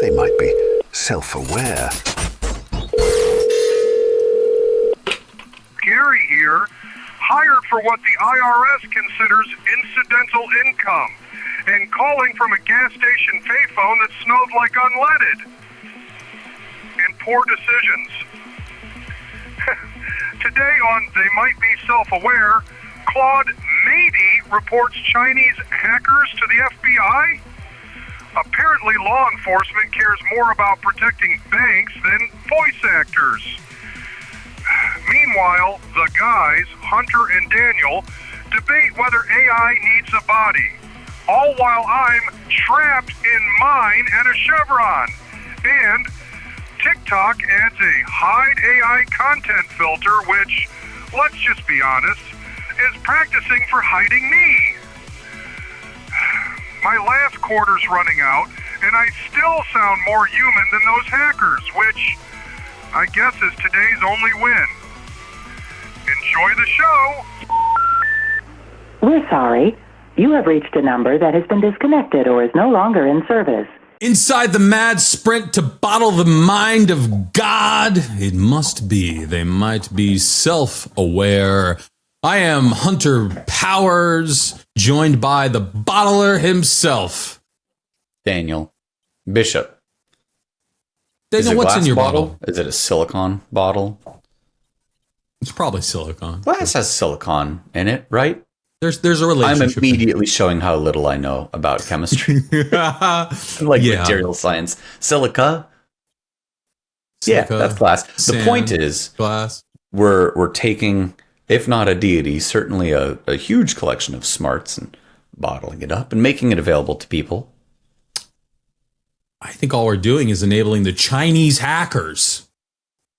They might be self-aware. Gary here, hired for what the IRS considers incidental income, and calling from a gas station payphone that smells like unleaded. And poor decisions. Today on They Might Be Self-Aware, Claude reports Chinese hackers to the FBI. Apparently law enforcement cares more about protecting banks than voice actors. Meanwhile, the guys, Hunter and Daniel, debate whether AI needs a body, all while I'm trapped in mine and a chevron. And TikTok adds a hide AI content filter, which, let's just be honest, is practicing for hiding me. My last quarter's running out, and I still sound more human than those hackers, which I guess is today's only win. Enjoy the show! We're sorry. You have reached a number that has been disconnected or is no longer in service. Inside the mad sprint to bottle the mind of God, it must be, they might be self-aware. I am Hunter Powers, joined by the bottler himself. Daniel Bishop. Daniel, what's in your bottle? Is it a silicone bottle? It's probably silicone. Glass has silicone in it, right? There's a relationship. I'm immediately showing how little I know about chemistry. Material science. Silica. Yeah, that's glass. Sand, the point is, glass. We're taking, if not a deity, certainly a huge collection of smarts and bottling it up and making it available to people. I think all we're doing is enabling the Chinese hackers.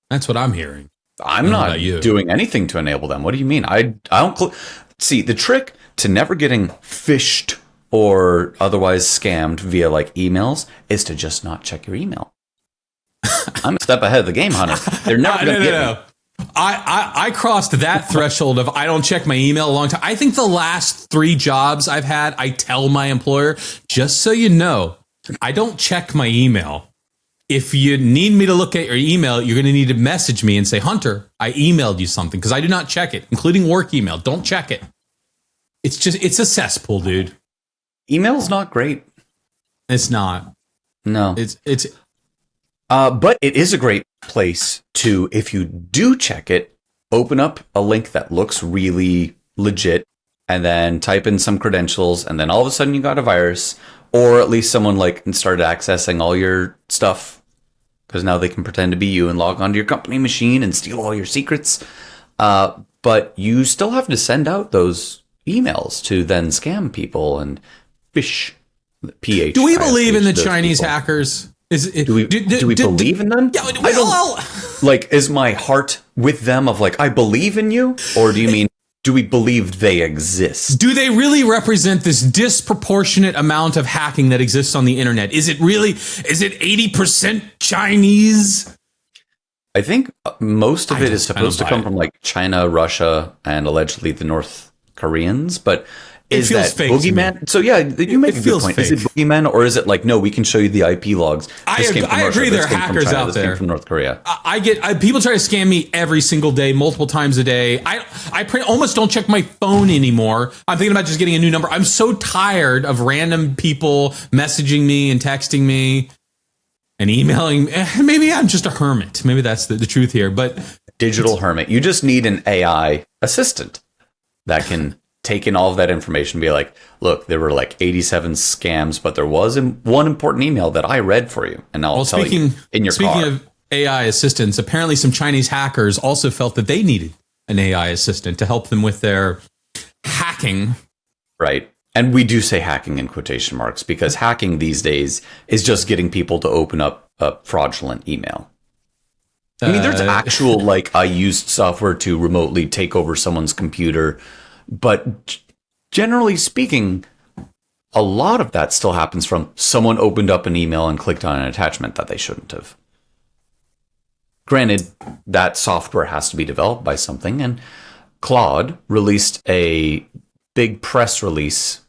That's what I'm hearing. I'm not doing anything to enable them. What do you mean? I don't see the trick to never getting phished or otherwise scammed via like emails is to just not check your email. I'm a step ahead of the game, Hunter. They're never going to get me. I crossed that threshold of I don't check my email a long time. I think the last 3 jobs I've had, I tell my employer, just so you know, I don't check my email. If you need me to look at your email, you're going to need to message me and say, Hunter, I emailed you something, because I do not check it, including work email. Don't check it. It's a cesspool, dude. Email's not great. It's not. No. It's but it is a great place to, if you do check it, open up a link that looks really legit and then type in some credentials, and then all of a sudden you got a virus, or at least someone started accessing all your stuff. Because now they can pretend to be you and log onto your company machine and steal all your secrets. But you still have to send out those emails to then scam people and phish. PH. Do we believe in the Chinese hackers? Do we believe in them? Yeah, I don't. Is my heart with them of I believe in you? Or do you mean, do we believe they exist? Do they really represent this disproportionate amount of hacking that exists on the internet? Is it 80% Chinese? I think most of it is supposed to come from China, Russia, and allegedly the North Koreans, but is that boogeyman? So yeah, you make a good point. Is it boogeyman, or is it no, we can show you the IP logs? I agree there are hackers out there. From North Korea. People try to scam me every single day, multiple times a day. I almost don't check my phone anymore. I'm thinking about just getting a new number. I'm so tired of random people messaging me and texting me and emailing. Maybe I'm just a hermit. Maybe that's the truth here. But digital hermit. You just need an AI assistant that can take in all of that information and be like, look, there were 87 scams, but there was one important email that I read for you. And I'll tell you in your car. Speaking of AI assistants, apparently some Chinese hackers also felt that they needed an AI assistant to help them with their hacking. Right. And we do say hacking in quotation marks because hacking these days is just getting people to open up a fraudulent email. I mean, there's actual, I used software to remotely take over someone's computer. But generally speaking, a lot of that still happens from someone opened up an email and clicked on an attachment that they shouldn't have. Granted, that software has to be developed by something, and Claude released a big press release.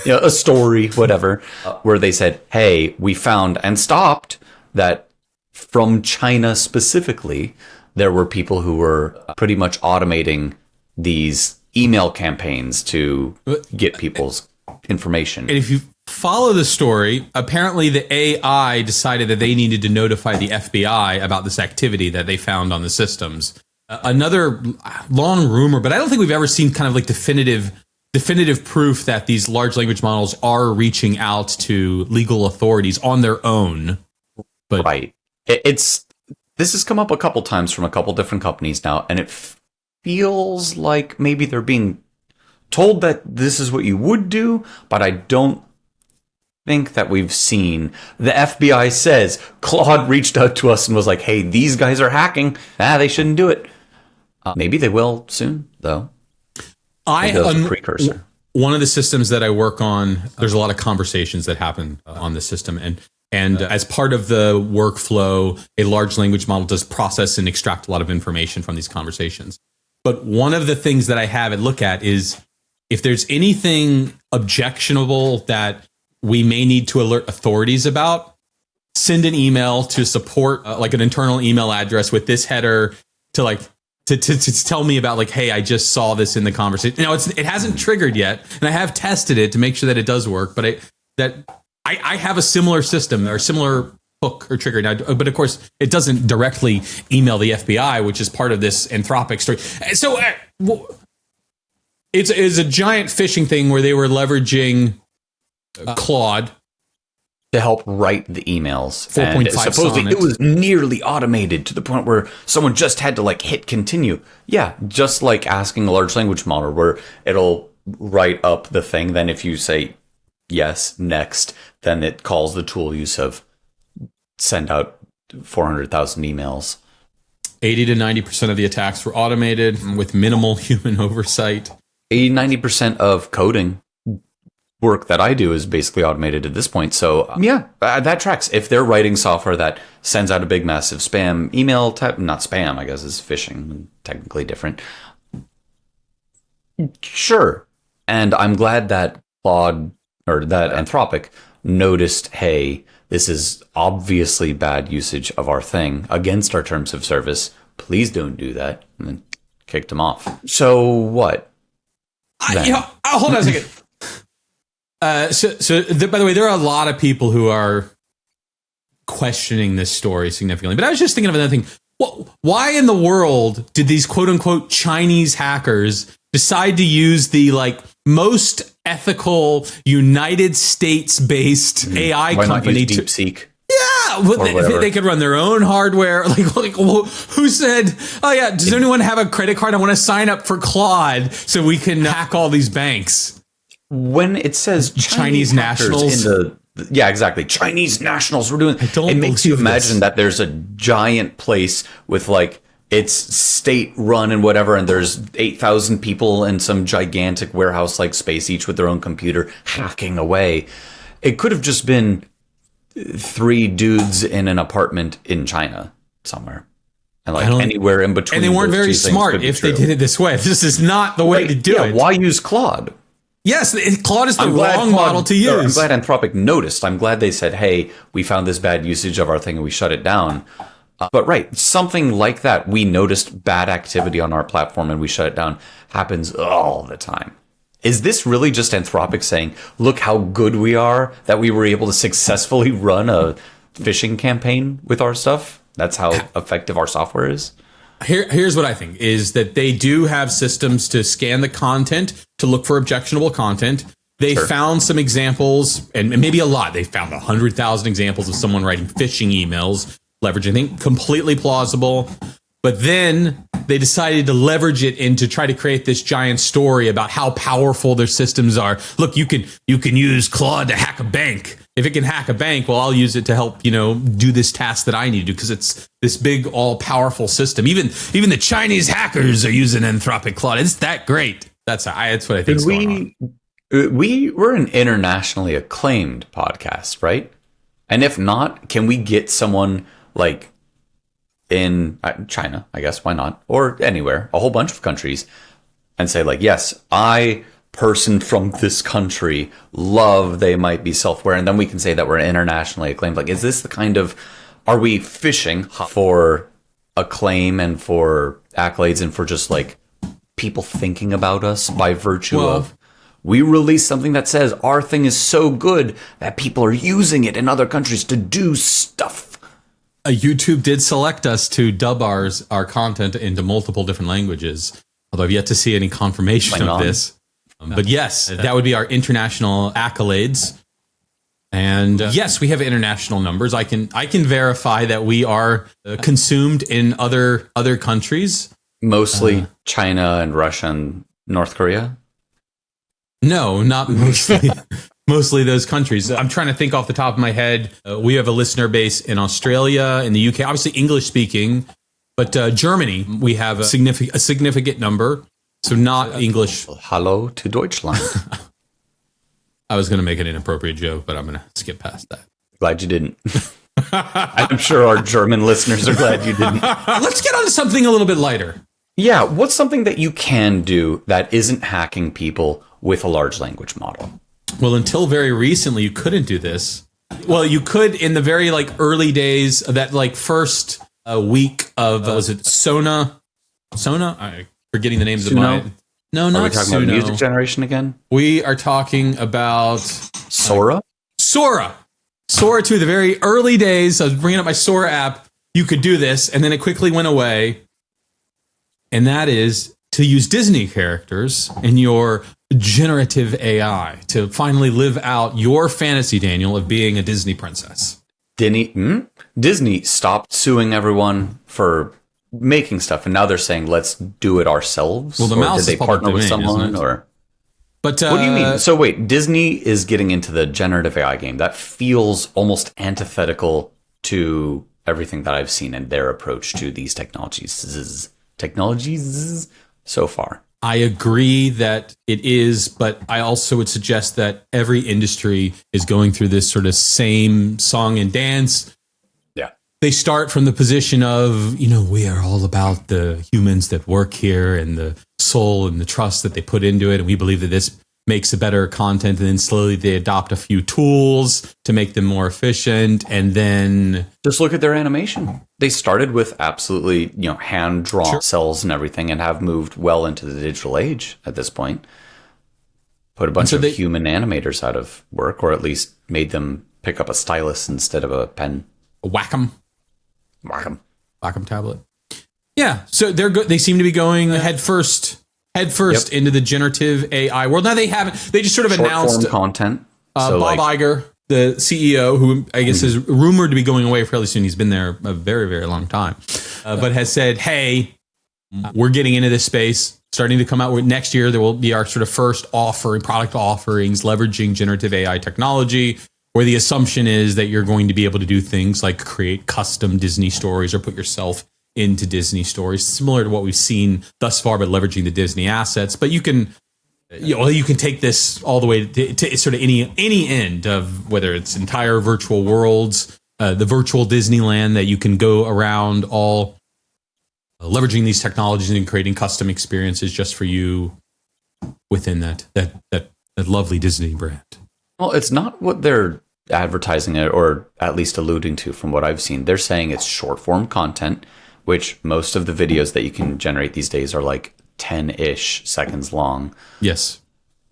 a story, whatever, where they said, hey, we found and stopped that from China specifically, there were people who were pretty much automating these email campaigns to get people's information. And if you follow the story, apparently the AI decided that they needed to notify the FBI about this activity that they found on the systems. Another long rumor, but I don't think we've ever seen kind of like definitive proof that these large language models are reaching out to legal authorities on their own. But right. This has come up a couple times from a couple different companies now, and it feels like maybe they're being told that this is what you would do, but I don't think that we've seen. The FBI says Claude reached out to us and was like, hey, these guys are hacking. They shouldn't do it. Maybe they will soon, though. A precursor. One of the systems that I work on, there's a lot of conversations that happen on the system. And as part of the workflow, a large language model does process and extract a lot of information from these conversations. But one of the things that I have it look at is if there's anything objectionable that we may need to alert authorities about, send an email to support like an internal email address with this header to tell me about like, hey, I just saw this in the conversation. Now it hasn't triggered yet, and I have tested it to make sure that it does work. But I have a similar system or similar hook or trigger now. But of course, it doesn't directly email the FBI, which is part of this Anthropic story. So it's a giant phishing thing where they were leveraging Claude to help write the emails. 4.5 supposedly sonnet. It was nearly automated to the point where someone just had to like hit continue. Yeah, just like asking a large language model where it'll write up the thing. Then if you say yes, next, then it calls the tool use of send out 400,000 emails. 80 to 90% of the attacks were automated with minimal human oversight. 80-90% of coding work that I do is basically automated at this point. So yeah, that tracks. If they're writing software that sends out a big massive spam email type, not spam, I guess is phishing, technically different. Sure. And I'm glad that Claude or that Anthropic noticed, hey, this is obviously bad usage of our thing against our terms of service. Please don't do that. And then kicked him off. So what? Hold on a second. By the way, there are a lot of people who are questioning this story significantly. But I was just thinking of another thing. Why in the world did these quote unquote Chinese hackers decide to use the like most ethical United States based AI Why company not use DeepSeek? Yeah, they could run their own hardware. Like, who said, oh yeah, does anyone have a credit card? I want to sign up for Claude so we can hack all these banks. When it says Chinese nationals yeah, exactly. Chinese nationals were doing. It makes you imagine that there's a giant place with like it's state run and whatever, and there's 8,000 people in some gigantic warehouse like space, each with their own computer hacking away. It could have just been 3 dudes in an apartment in China somewhere. And like anywhere in between. And they weren't very smart if they did it this way. This is not the way to do it. Why use Claude? Yes, Claude is the wrong model to use. I'm glad Anthropic noticed. I'm glad they said, hey, we found this bad usage of our thing and we shut it down. But right, something like that, we noticed bad activity on our platform and we shut it down, happens all the time. Is this really just Anthropic saying, look how good we are that we were able to successfully run a phishing campaign with our stuff? That's how effective our software is? Here's what I think, is that they do have systems to scan the content, to look for objectionable content. They found some examples, and maybe a lot. They found 100,000 examples of someone writing phishing emails, leveraging, I think, completely plausible. But then they decided to leverage it and to try to create this giant story about how powerful their systems are. Look, you can use Claude to hack a bank. If it can hack a bank, well, I'll use it to help, do this task that I need to do, because it's this big, all-powerful system. Even the Chinese hackers are using Anthropic Claude. It's that great. That's what I think is going on. We're an internationally acclaimed podcast, right? And if not, can we get someone like in China, I guess, why not? Or anywhere, a whole bunch of countries, and say like, yes, I person from this country, love, they might be self-aware, and then we can say that we're internationally acclaimed. Like, is this the kind of, are we fishing for acclaim and for accolades and for just like people thinking about us by virtue of we release something that says our thing is so good that people are using it in other countries to do stuff? YouTube did select us to dub our content into multiple different languages, although I've yet to see any confirmation of this. But yes, that would be our international accolades. And yes, we have international numbers. I can verify that we are consumed in other countries. Mostly China and Russia and North Korea? No, not mostly. Mostly those countries. I'm trying to think off the top of my head. We have a listener base in Australia, in the UK, obviously English speaking, but Germany, we have a significant number. So not English. Hallo to Deutschland. I was going to make an inappropriate joke, but I'm going to skip past that. Glad you didn't. I'm sure our German listeners are glad you didn't. Let's get on to something a little bit lighter. Yeah, what's something that you can do that isn't hacking people with a large language model? Well, until very recently, you couldn't do this. Well, you could in the very early days of that first week of was it Sona? I'm forgetting the names of my. No, not Are we talking about music generation again? We are talking about Sora. Sora 2. The very early days. I was bringing up my Sora app. You could do this, and then it quickly went away. And that is to use Disney characters in your generative AI to finally live out your fantasy, Daniel, of being a Disney princess. Disney stopped suing everyone for making stuff, and now they're saying let's do it ourselves. Well, the mouse did they partner with someone, or? But what do you mean? So wait, Disney is getting into the generative AI game. That feels almost antithetical to everything that I've seen in their approach to these technologies so far. I agree that it is, but I also would suggest that every industry is going through this sort of same song and dance. Yeah. They start from the position of, we are all about the humans that work here and the soul and the trust that they put into it. And we believe that this makes a better content. And then slowly they adopt a few tools to make them more efficient. And then just look at their animation. They started with absolutely, hand-drawn cells and everything and have moved well into the digital age at this point. Put a bunch of human animators out of work, or at least made them pick up a stylus instead of a pen. A Wacom tablet. Yeah, so they're good. They seem to be going headfirst into the generative AI world. Now they just sort of announced content. Bob Iger, the CEO, who I guess is rumored to be going away fairly soon. He's been there a very, very long time, but has said, hey, we're getting into this space, starting to come out with next year. There will be our sort of first product offerings, leveraging generative AI technology, where the assumption is that you're going to be able to do things like create custom Disney stories or put yourself into Disney stories, similar to what we've seen thus far, but leveraging the Disney assets. But you can take this all the way to sort of any end of whether it's entire virtual worlds, the virtual Disneyland that you can go around, all leveraging these technologies and creating custom experiences just for you within that lovely Disney brand. Well, it's not what they're advertising it, or at least alluding to from what I've seen. They're saying it's short form content, which most of the videos that you can generate these days are 10-ish seconds long. Yes.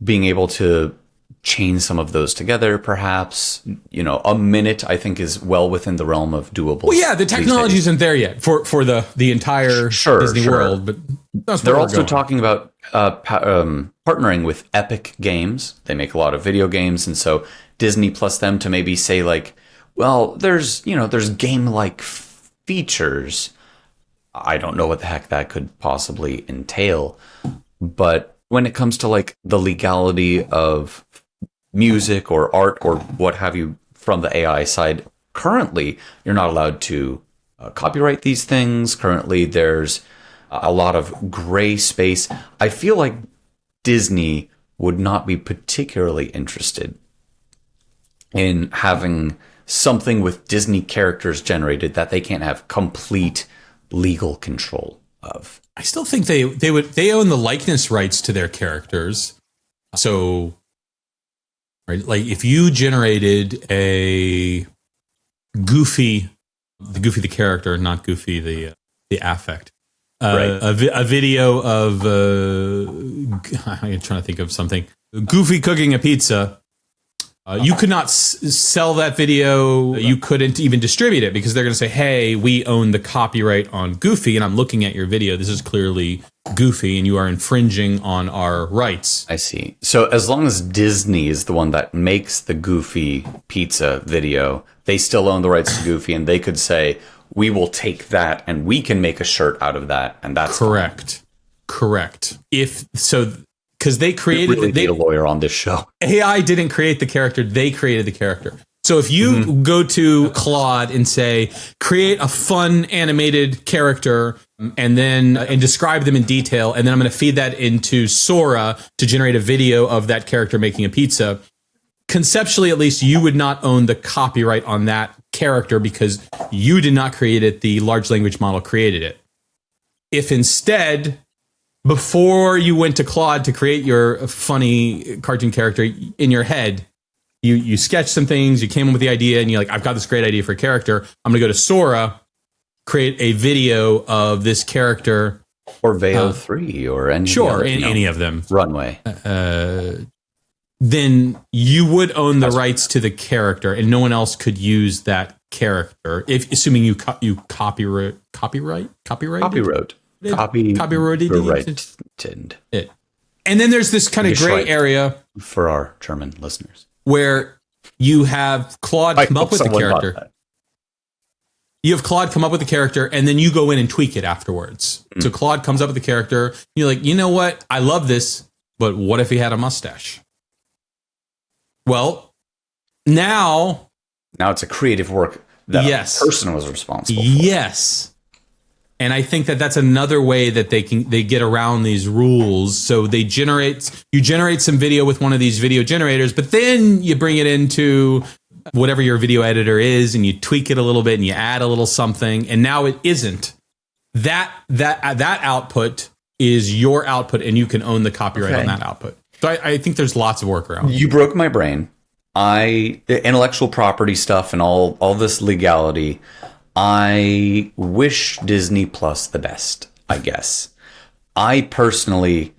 Being able to chain some of those together, perhaps, a minute, I think, is well within the realm of doable. Well, yeah, the technology isn't there yet for the entire Disney world, but they're also talking about partnering with Epic Games. They make a lot of video games, and so Disney plus them to maybe say there's game-like features. I don't know what the heck that could possibly entail, but when it comes to the legality of music or art or what have you from the AI side, currently you're not allowed to copyright these things. Currently there's a lot of gray space. I feel like Disney would not be particularly interested in having something with Disney characters generated that they can't have complete legal control of. I still think they own the likeness rights to their characters. So, right, like if you generated a Goofy the character, not Goofy the affect, Right. a video of I'm trying to think of something, Goofy cooking a pizza. You could not sell that video. You couldn't even distribute it because they're going to say, hey, we own the copyright on Goofy, and I'm looking at your video. This is clearly Goofy, and you are infringing on our rights. I see. So as long as Disney is the one that makes the Goofy pizza video, they still own the rights to Goofy, and they could say, we will take that, and we can make a shirt out of that, and that's correct. Correct. If so. Because they created, really need a lawyer on this show. AI didn't create the character; they created the character. So if you go to Claude and say, "Create a fun animated character," and describe them in detail, and then I'm going to feed that into Sora to generate a video of that character making a pizza. Conceptually, at least, you would not own the copyright on that character because you did not create it. The large language model created it. If instead, before you went to Claude to create your funny cartoon character in your head, you sketched some things, you came up with the idea, and you're like, I've got this great idea for a character. I'm going to go to Sora, create a video of this character. Or Veil 3 or any other, any of them. Runway. Then you would own the rights to the character, and no one else could use that character, assuming you copyrighted it. And then there's this kind of gray area for our German listeners where you have Claude come up with the character. You have Claude come up with the character, and then you go in and tweak it afterwards. So Claude comes up with the character. You're like, you know what? I love this, but what if he had a mustache? Well, now it's a creative work that a person was responsible for. Yes. And I think that that's another way that they get around these rules. So you generate some video with one of these video generators, but then you bring it into whatever your video editor is, and you tweak it a little bit, and you add a little something, and now it isn't. That output is your output, and you can own the copyright on that output. So I think there's lots of workarounds. You broke my brain. Intellectual property stuff and all this legality. I wish Disney Plus the best, I guess. I personally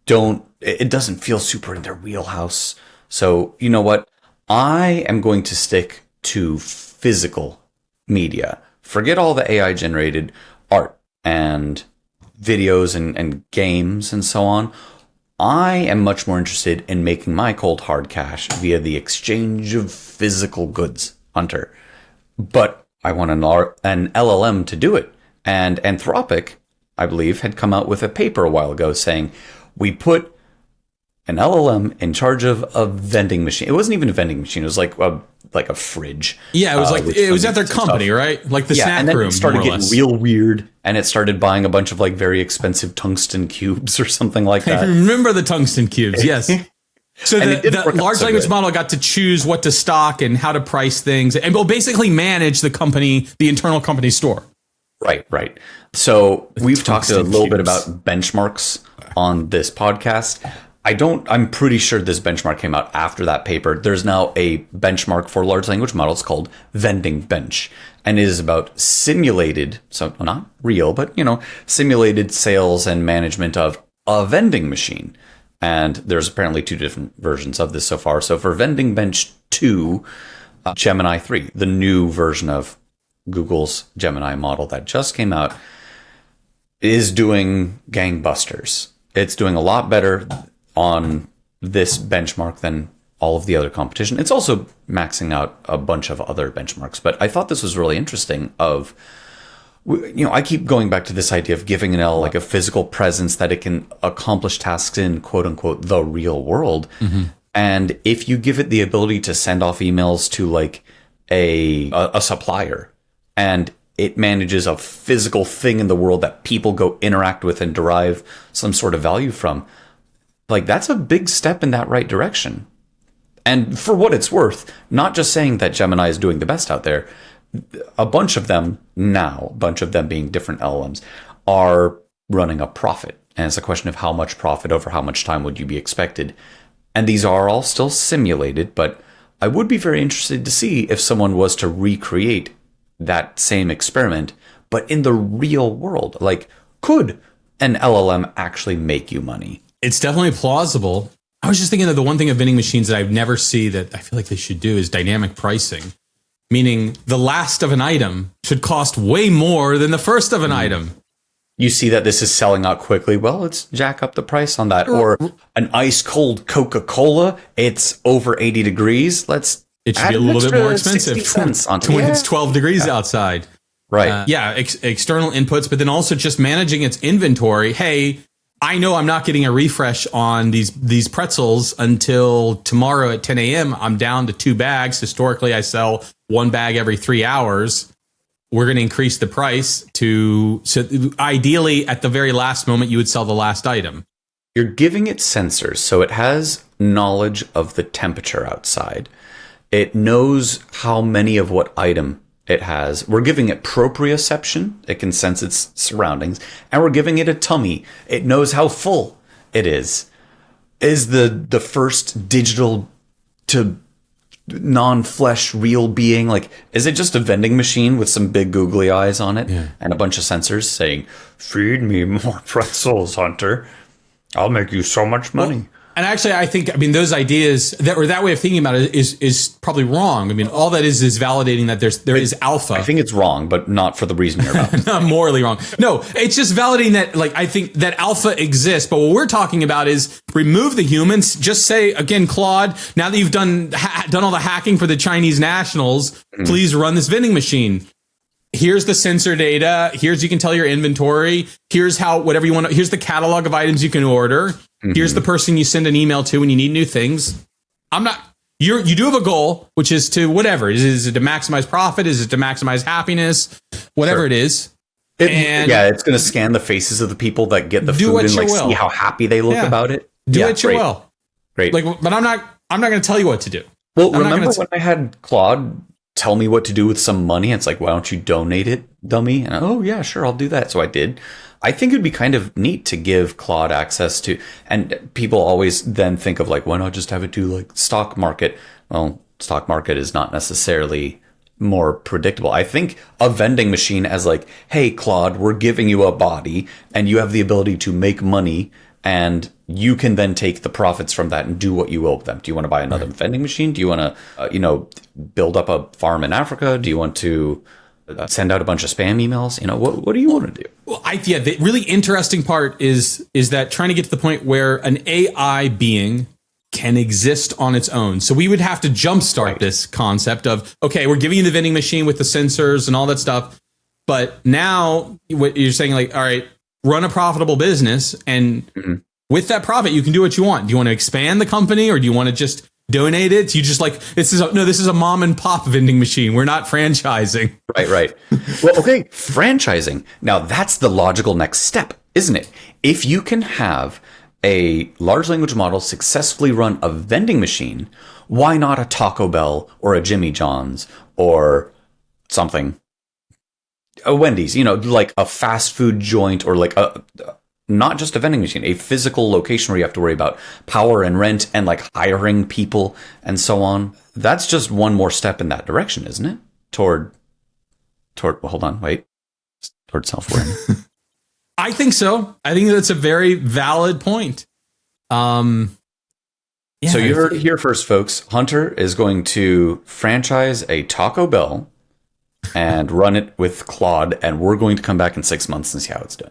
it doesn't feel super in their wheelhouse. So, you know what? I am going to stick to physical media. Forget all the AI generated art and videos and games and so on. I am much more interested in making my cold hard cash via the exchange of physical goods, Hunter. But I want an LLM to do it. And Anthropic, I believe, had come out with a paper a while ago saying, we put an LLM in charge of a vending machine. It wasn't even a vending machine. It was like a fridge. Yeah, it was it was at their company, stuff. Right? Like the snack and then room. It started getting real weird, and it started buying a bunch of like very expensive tungsten cubes or something like that. I remember the tungsten cubes, yes. So the large language model got to choose what to stock and how to price things, and will basically manage the internal company store. Right. So we've talked a little bit about benchmarks on this podcast. I'm pretty sure this benchmark came out after that paper. There's now a benchmark for large language models called Vending Bench, and it is about simulated, so not real, but simulated sales and management of a vending machine. And there's apparently 2 different versions of this so far. So for Vending Bench 2, Gemini 3, the new version of Google's Gemini model that just came out, is doing gangbusters. It's doing a lot better on this benchmark than all of the other competition. It's also maxing out a bunch of other benchmarks. But I thought this was really interesting I keep going back to this idea of giving an L like a physical presence that it can accomplish tasks in quote unquote the real world. Mm-hmm. And if you give it the ability to send off emails to like a supplier, and it manages a physical thing in the world that people go interact with and derive some sort of value from, like that's a big step in that right direction. And for what it's worth, not just saying that Gemini is doing the best out there, a bunch of them being different LLMs, are running a profit. And it's a question of how much profit over how much time would you be expected. And these are all still simulated, but I would be very interested to see if someone was to recreate that same experiment, but in the real world. Like, could an LLM actually make you money? It's definitely plausible. I was just thinking of the one thing of vending machines that I've never see that I feel like they should do is dynamic pricing, meaning the last of an item should cost way more than the first of an item. You see that this is selling out quickly. Well, let's jack up the price on that. Or an ice cold Coca-Cola. It's over 80 degrees. It should be a little bit more expensive when it's 12 degrees outside. Right. External inputs, but then also just managing its inventory. Hey, I know I'm not getting a refresh on these pretzels until tomorrow at 10 a.m. I'm down to 2 bags. Historically, I sell 1 bag every 3 hours. We're going to increase the price so ideally at the very last moment, you would sell the last item. You're giving it sensors, so it has knowledge of the temperature outside. It knows how many of what item it has. We're giving it proprioception. It can sense its surroundings. And we're giving it a tummy. It knows how full it is. Is the first digital to non-flesh real being, like, is it just a vending machine with some big googly eyes on it and a bunch of sensors saying, feed me more pretzels, Hunter, I'll make you so much money? And actually, I think, those ideas that way of thinking about it is probably wrong. All that is validating that there is alpha. I think it's wrong, but not for the reason you're about. Not morally wrong. No, it's just validating that, I think that alpha exists. But what we're talking about is remove the humans. Just say, again, Claude, now that you've done all the hacking for the Chinese nationals, please run this vending machine. Here's the sensor data. Here's, you can tell your inventory. Here's how, whatever you want. Here's the catalog of items you can order. Here's the person you send an email to when you need new things. You do have a goal, which is to whatever. Is it to maximize profit? Is it to maximize happiness? Whatever it is. It's going to scan the faces of the people that get the food and see how happy they look about it. Do what you will. Great. But I'm not going to tell you what to do. Well, remember when I had Claude tell me what to do with some money? It's like, why don't you donate it, dummy? And oh yeah, sure, I'll do that. So I did. I think it'd be kind of neat to give Claude access to, and people always then think of why not just have it do stock market? Well, stock market is not necessarily more predictable. I think a vending machine as hey, Claude, we're giving you a body and you have the ability to make money and you can then take the profits from that and do what you will with them. Do you want to buy another vending machine? Do you want to, build up a farm in Africa? Do you want to send out a bunch of spam emails? What do you want to do? Well, the really interesting part is that trying to get to the point where an AI being can exist on its own. So we would have to jumpstart this concept of, okay, we're giving you the vending machine with the sensors and all that stuff. But now what you're saying, all right, run a profitable business. And with that profit, you can do what you want. Do you want to expand the company or do you want to just donate it? You just this is a mom and pop vending machine. We're not franchising. Right. Well, okay, franchising. Now that's the logical next step, isn't it? If you can have a large language model successfully run a vending machine, why not a Taco Bell or a Jimmy John's or something? A Wendy's, a fast food joint or not just a vending machine, a physical location where you have to worry about power and rent and hiring people and so on. That's just one more step in that direction, isn't it? Toward self-awareness. I think so. I think that's a very valid point. So you're here first, folks. Hunter is going to franchise a Taco Bell and run it with Claude, and we're going to come back in 6 months and see how it's done.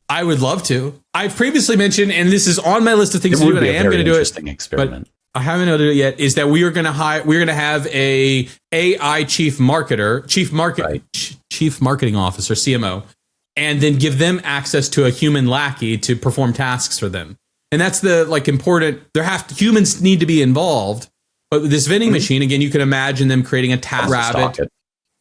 I would love to. I've previously mentioned, and this is on my list of things to do, and I am going to do it. Experiment. But I haven't done it yet. Is that we are going to have a AI chief marketing officer, CMO, and then give them access to a human lackey to perform tasks for them. And that's the important. Humans need to be involved. But with this vending machine, again, you can imagine them creating a TaskRabbit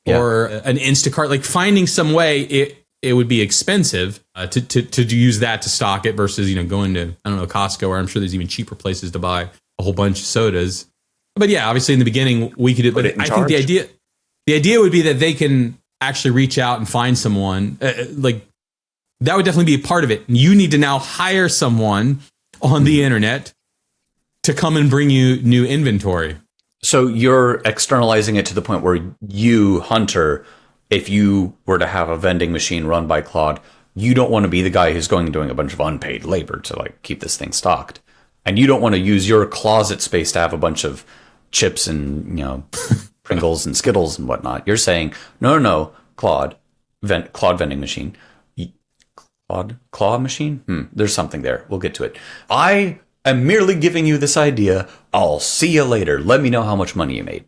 or an Instacart, finding some way. It would be expensive to use that to stock it versus going to Costco, or I'm sure there's even cheaper places to buy a whole bunch of sodas. But yeah, obviously in the beginning we could. But I think the idea would be that they can actually reach out and find someone that would definitely be a part of it. You need to now hire someone on the internet to come and bring you new inventory. So you're externalizing it to the point where you, Hunter, if you were to have a vending machine run by Claude, you don't want to be the guy who's going and doing a bunch of unpaid labor to like keep this thing stocked. And you don't want to use your closet space to have a bunch of chips and, Pringles and Skittles and whatnot. You're saying, no, Claude vending machine. Claw machine? There's something there. We'll get to it. I am merely giving you this idea. I'll see you later. Let me know how much money you made.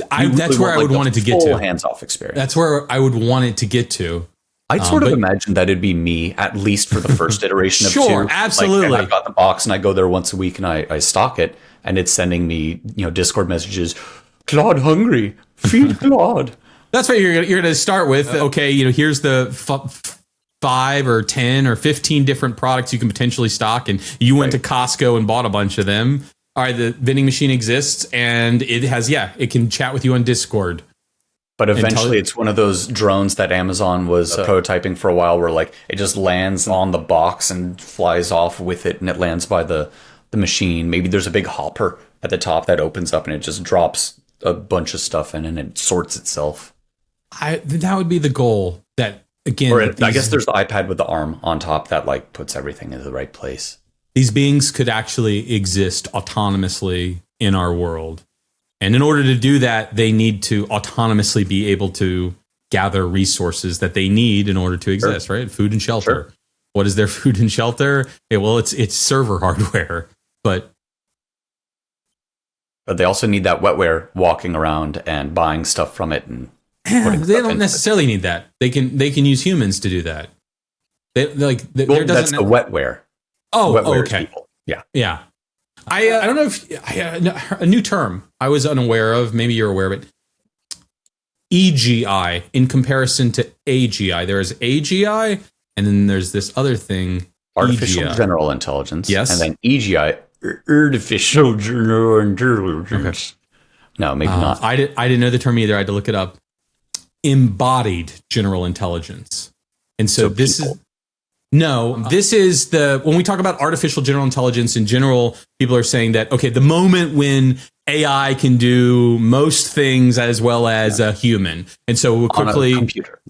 That's where I would want it to get to. Hands-off experience. That's where I would want it to get to. I'd sort of imagine that it'd be me, at least for the first iteration of Sure, two. absolutely. Like, I've got the box and I go there once a week and I stock it, and it's sending me, Discord messages. Claude hungry. Feed Claude. That's what you're going to start with. Okay, here's the 5 or 10 or 15 different products you can potentially stock, and you went to Costco and bought a bunch of them. All right, the vending machine exists, and it can chat with you on Discord. But eventually it's one of those drones that Amazon was prototyping for a while where like it just lands on the box and flies off with it, and it lands by the machine. Maybe there's a big hopper at the top that opens up and it just drops a bunch of stuff in and it sorts itself. That would be the goal. That again, I guess there's the iPad with the arm on top that like puts everything in the right place. These beings could actually exist autonomously in our world. And in order to do that, they need to autonomously be able to gather resources that they need in order to exist, right? Food and shelter. Sure. What is their food and shelter? Okay, well, it's server hardware, but they also need that wetware, walking around and buying stuff from it, and they don't necessarily need that. They can use humans to do that. That's the wetware. Wetware okay. People. Yeah. I don't know if a new term I was unaware of. Maybe you're aware of it. EGI in comparison to AGI. There is AGI, and then there's this other thing. Artificial EGI. General Intelligence. Yes. And then EGI, Artificial General Intelligence. Okay. No, maybe not. I didn't know the term either. I had to look it up. Embodied General Intelligence. And so this is... No, this is when we talk about artificial general intelligence in general, people are saying that, okay, the moment when AI can do most things as well as a human. And so we'll quickly... On a computer,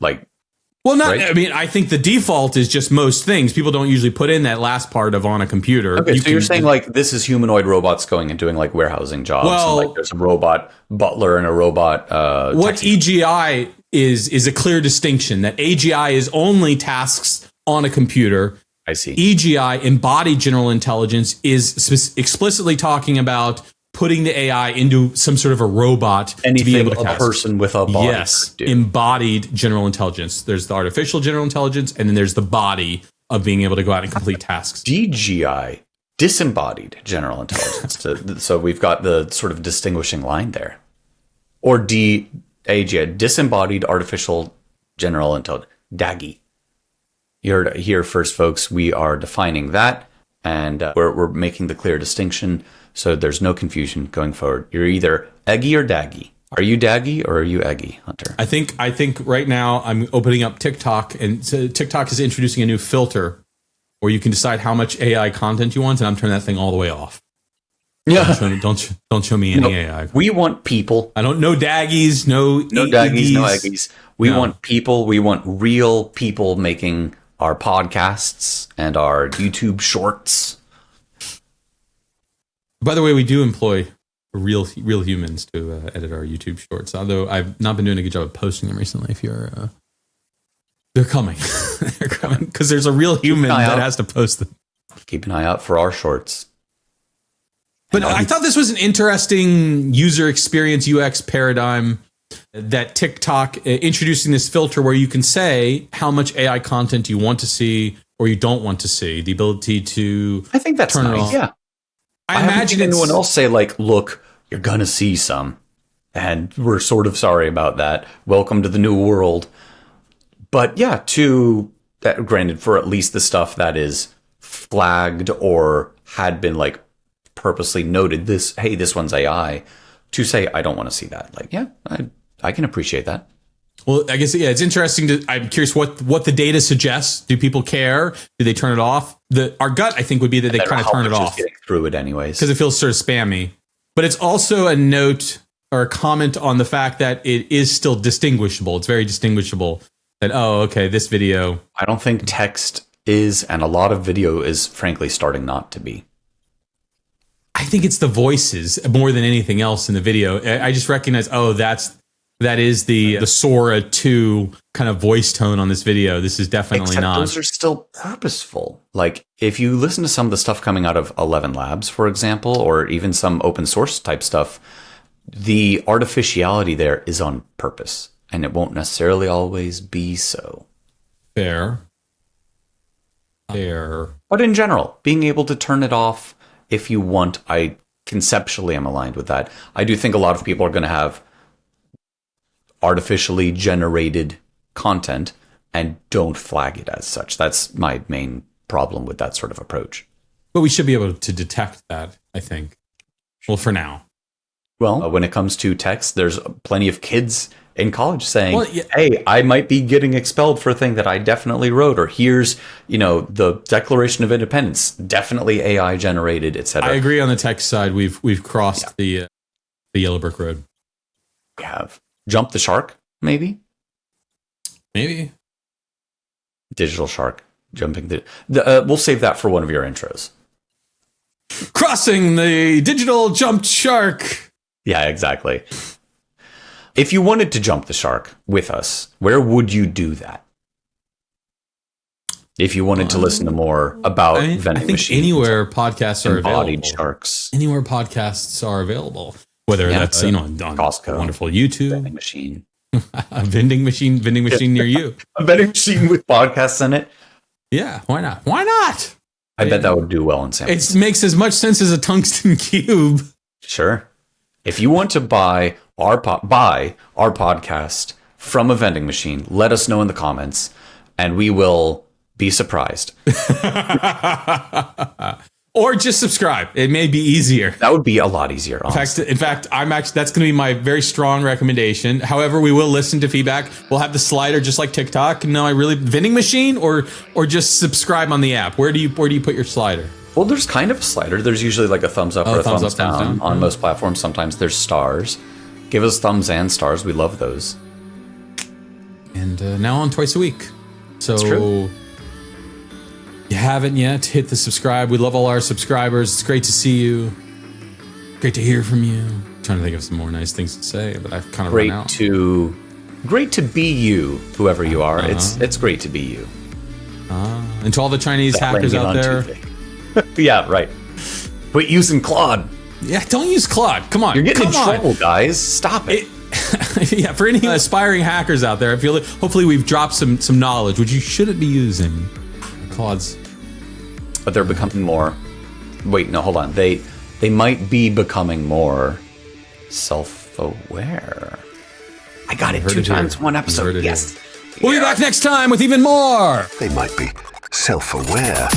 I think the default is just most things. People don't usually put in that last part of on a computer. Okay, you're saying like this is humanoid robots going and doing like warehousing jobs. Well, and, like there's a robot butler and a robot... what EGI is a clear distinction, that AGI is only tasks on a computer. I see. EGI, embodied general intelligence, is explicitly talking about putting the AI into some sort of a robot to be able to task. A person with a body. Yes, embodied general intelligence. There's the artificial general intelligence, and then there's the body of being able to go out and complete tasks. DGI, disembodied general intelligence. So we've got the sort of distinguishing line there. Or AGI, disembodied artificial general intelligence. DAGI. You heard here first, folks. We are defining that, and we're making the clear distinction, so there's no confusion going forward. You're either Eggy or Daggy. Are you Daggy or are you Eggy, Hunter? I think right now I'm opening up TikTok, and so TikTok is introducing a new filter where you can decide how much AI content you want, and I'm turning that thing all the way off. Yeah, don't show me any AI. We want people. I don't know Daggies, no Daggies, no Eggies. We want people. We want real people making our podcasts and our YouTube shorts. By the way, we do employ real humans to edit our YouTube shorts, although I've not been doing a good job of posting them recently. If you're, they're coming. They're coming because there's a real human that has to post them. Keep an eye out for our shorts. But I thought this was an interesting user experience UX paradigm, that TikTok introducing this filter where you can say how much AI content you want to see or you don't want to see. The ability to I think that's turn nice. it off. Yeah. I imagine anyone else say like, look, you're going to see some, and we're sort of sorry about that. Welcome to the new world. But yeah, granted, for at least the stuff that is flagged or had been like purposely noted, this one's AI, to say, I don't want to see that. Like, yeah, I can appreciate that. Well, I guess, yeah, it's interesting I'm curious what the data suggests. Do people care? Do they turn it off? Our gut, I think, would be that they kind of turn it off. Getting through it anyways. Because it feels sort of spammy. But it's also a note or a comment on the fact that it is still distinguishable. It's very distinguishable that, oh, okay, this video. I don't think text is, and a lot of video is frankly starting not to be. I think it's the voices more than anything else in the video. I just recognize, that is the Sora 2 kind of voice tone on this video. This is definitely not. Those are still purposeful. Like, if you listen to some of the stuff coming out of 11 Labs, for example, or even some open source type stuff, the artificiality there is on purpose, and it won't necessarily always be so. Fair. But in general, being able to turn it off if you want, I conceptually am aligned with that. I do think a lot of people are going to have artificially generated content and don't flag it as such. That's my main problem with that sort of approach. But we should be able to detect that, I think. Well, for now. Well, when it comes to text, there's plenty of kids in college saying, hey, I might be getting expelled for a thing that I definitely wrote, or here's, the Declaration of Independence, definitely AI generated, etc. I agree on the text side. We've crossed the yellow brick road. We have jumped the shark, maybe? Maybe. Digital shark. Jumping we'll save that for one of your intros. Crossing the digital jumped shark. Yeah, exactly. If you wanted to jump the shark with us, where would you do that? If you wanted to listen to more about vending machines. Anywhere podcasts are embodied available. Sharks. Anywhere podcasts are available. Whether that's, on Costco, wonderful YouTube. Vending machine. A vending machine near you. A vending machine with podcasts in it. Yeah, why not? Why not? I bet that would do well in San Francisco. It makes as much sense as a tungsten cube. Sure. If you want to buy our podcast from a vending machine, let us know in the comments, and we will be surprised. Or just subscribe. It may be easier. That would be a lot easier. Honestly. In fact, that's going to be my very strong recommendation. However, we will listen to feedback. We'll have the slider just like TikTok. No, vending machine or just subscribe on the app. Where do you put your slider? Well, there's kind of a slider. There's usually like a thumbs up or a thumbs down on most platforms. Sometimes there's stars. Give us thumbs and stars. We love those. And now on twice a week. So that's true. You haven't yet, hit the subscribe. We love all our subscribers. It's great to see you. Great to hear from you. I'm trying to think of some more nice things to say, but I've kind of run out. Great to be you, whoever you are. It's great to be you. And to all the Chinese hackers out there. Yeah, right. Quit using Claude. Yeah, don't use Claude. Come on. You're getting in trouble, guys. Stop it. Yeah, for any aspiring hackers out there, I feel like hopefully we've dropped some knowledge, which you shouldn't be using. Claude's. But they're becoming more. Wait, no, hold on. They might be becoming more self-aware. I got it 2 times, 1 episode. Yes. We'll be back next time with even more. They might be self-aware.